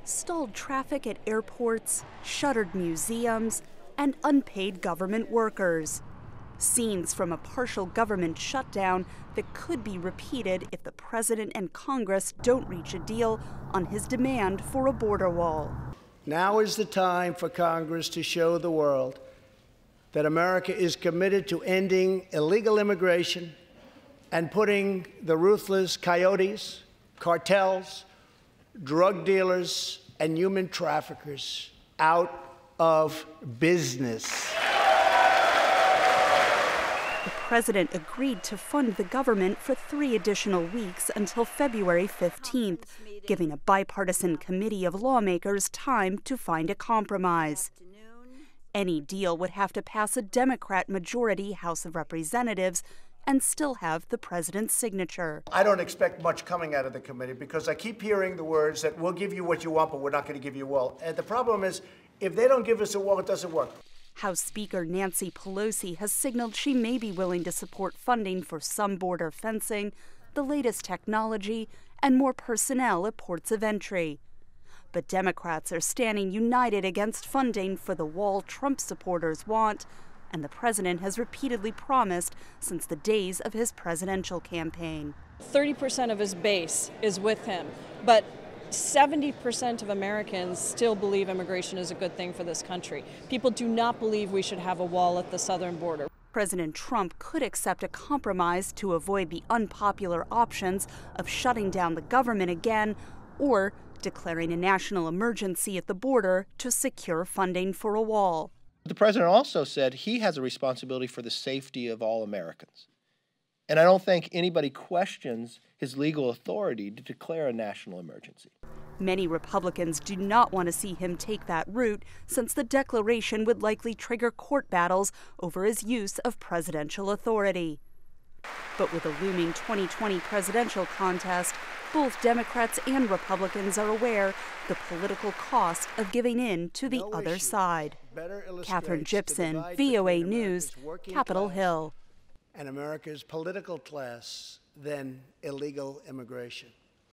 stalled traffic at airports, shuttered museums, and unpaid government workers. Scenes from a partial government shutdown that could be repeated if the president and Congress don't reach a deal on his demand for a border wall. Now is the time for Congress to show the world that America is committed to ending illegal immigration and putting the ruthless coyotes, cartels, drug dealers, and human traffickers out of business. The president agreed to fund the government for 3 additional weeks until February 15th, giving a bipartisan committee of lawmakers time to find a compromise. Any deal would have to pass a Democrat-majority House of Representatives and still have the president's signature. I don't expect much coming out of the committee because I keep hearing the words that we'll give you what you want, but we're not going to give you a wall. And the problem is, if they don't give us a wall, it doesn't work. House Speaker Nancy Pelosi has signaled she may be willing to support funding for some border fencing, the latest technology, and more personnel at ports of entry. But Democrats are standing united against funding for the wall Trump supporters want, and the president has repeatedly promised since the days of his presidential campaign. 30% of his base is with him, but 70% of Americans still believe immigration is a good thing for this country. People do not believe we should have a wall at the southern border. President Trump could accept a compromise to avoid the unpopular options of shutting down the government again or declaring a national emergency at the border to secure funding for a wall. The president also said he has a responsibility for the safety of all Americans. And I don't think anybody questions his legal authority to declare a national emergency. Many Republicans do not want to see him take that route, since the declaration would likely trigger court battles over his use of presidential authority. But with a looming 2020 presidential contest, both Democrats and Republicans are aware the political cost of giving in to the other side. Katherine Gypson, VOA News, Capitol Hill. And America's political class than illegal immigration.